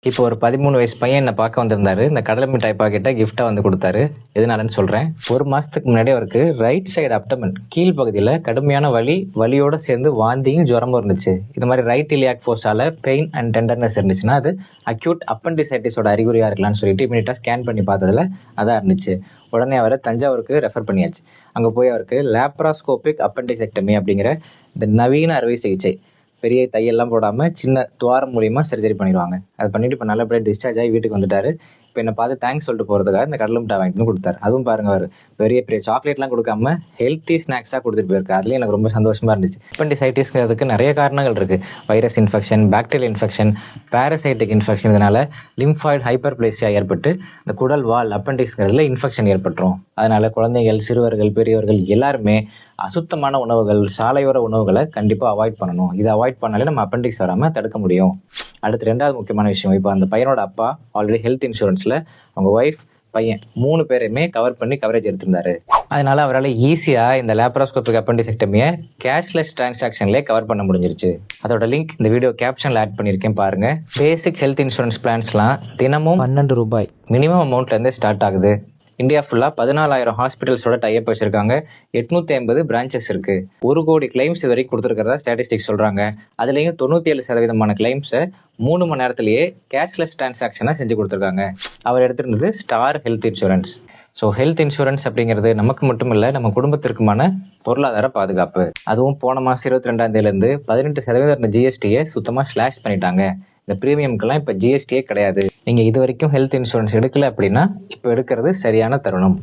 இப்போ ஒரு 13 வயசு பையன் என்னை பார்க்க வந்திருந்தாரு. இந்த கடலை மிட்டாய் பாக்கெட்டை கிஃப்ட்டாக வந்து கொடுத்தாரு. எதனாலன்னு சொல்கிறேன். ஒரு மாதத்துக்கு முன்னாடி அவருக்கு ரைட் சைடு அப்டமன் கீழ் பகுதியில் கடுமையான வலியோடு சேர்ந்து வாந்தியும் ஜுரமும் இருந்துச்சு. இது மாதிரி ரைட் இலியாக் ஃபோர்ஸால் பெயின் அண்ட் டெண்டர்னஸ் இருந்துச்சுன்னா அது அக்யூட் அப்பண்டிசைட்டிஸோட அறிகுறியாக இருக்கலாம்னு சொல்லிட்டு இமீடியட்டாக ஸ்கேன் பண்ணி பார்த்ததில் அதான் இருந்துச்சு. உடனே அவரை தஞ்சாவூருக்கு ரெஃபர் பண்ணியாச்சு. அங்கே போய் அவருக்கு லேப்ராஸ்கோபிக் அப்பண்டிசெக்டமி அப்படிங்கிற இந்த நவீன அறுவை சிகிச்சை, பெரிய தையெல்லாம் போடாமல் சின்ன துவாரம் மூலியமாக சர்ஜரி பண்ணிடுவாங்க. அது பண்ணிவிட்டு இப்போ நல்லபடியாக டிஸ்சார்ஜ் ஆகி வீட்டுக்கு வந்துட்டார். இப்போ என்னை பார்த்து தேங்க்ஸ் சொல்லிட்டு போகிறதுக்காக இந்த கடலை மிட்டாய் வாங்கிட்டு கொடுத்தாரு. அதுவும் பாருங்கள், அவர் பெரிய பெரிய சாக்லேட்லாம் கொடுக்காம ஹெல்த்தி ஸ்நாக்ஸாக கொடுத்துட்டு போயிருக்காரு. அதுலேயும் எனக்கு ரொம்ப சந்தோஷமாக இருந்துச்சு. அப்பண்டிசைட்டிஸ்ங்கிறதுக்கு நிறைய காரணங்கள் இருக்குது. Virus infection, bacterial infection, parasitic infection. இதனால் லிம்ஃபாய்டு ஹைப்பர்பிளேசியா ஏற்பட்டு இந்த குடல் வால் அப்பண்டிக்ஸ்ங்கிறதுல இன்ஃபெக்ஷன் ஏற்பட்டுரும். அதனால் குழந்தைகள், சிறுவர்கள், பெரியவர்கள் எல்லாருமே அசுத்தமான உணவுகள், சாலையோர உணவுகளை கண்டிப்பாக அவாய்ட் பண்ணணும். இதை அவாய்ட் பண்ணாலே நம்ம அப்பண்டிக்ஸ் வராமல் தடுக்க முடியும். அடுத்து ரெண்டாவது முக்கியமான விஷயம், இப்போ அந்த பையனோட அப்பா ஆல்ரெடி ஹெல்த் இன்சூரன்ஸில் அவங்க ஒய்ஃப், பையன் 3 பேரையுமே கவர் பண்ணி கவரேஜ் எடுத்திருந்தாரு. அதனால் அவரால் ஈஸியாக இந்த லேப்ராஸ்கோபிக் அப்பண்டிசெக்டமியை கேஷ்லெஸ் டிரான்சாக்ஷன்லேயே கவர் பண்ண முடிஞ்சிருச்சு. அதோட லிங்க் இந்த வீடியோ கேப்ஷனில் ஆட் பண்ணியிருக்கேன் பாருங்கள். பேசிக் ஹெல்த் இன்சூரன்ஸ் பிளான்ஸ்லாம் தினமும் 12 ரூபாய் மினிமம் அமௌண்ட்லேருந்து ஸ்டார்ட் ஆகுது. இந்தியா ஃபுல்லாக 14,000 ஹாஸ்பிட்டல்ஸோட டைப் வச்சுருக்காங்க. 850 பிரான்ச்சஸ் இருக்குது. 1 கோடி கிளைம்ஸ் இது வரைக்கும் கொடுத்துருக்கிறதா ஸ்டாட்டிஸ்டிக்ஸ் சொல்கிறாங்க. அதுலேயும் 97% கிளைம்ஸை 3 மணி நேரத்திலேயே கேஷ்லெஸ் டிரான்சாக்ஷனாக செஞ்சு கொடுத்துருக்காங்க. அவர் எடுத்திருந்தது Star Health insurance. So health insurance அப்படிங்கிறது நமக்கு மட்டும் இல்லை, நம்ம குடும்பத்திற்குமான பொருளாதார பாதுகாப்பு. அதுவும் போன மாதம் 22ஆம் தேதியிலேருந்து 18% ஜிஎஸ்டியை சுத்தமாக ஸ்லாஷ் பண்ணிட்டாங்க. இந்த ப்ரீமியம்க்கெல்லாம் இப்போ ஜிஎஸ்டியே கிடையாது. நீங்கள் இது வரைக்கும் ஹெல்த் இன்சூரன்ஸ் எடுக்கலை அப்படின்னா இப்போ எடுக்கிறது சரியான தருணம்.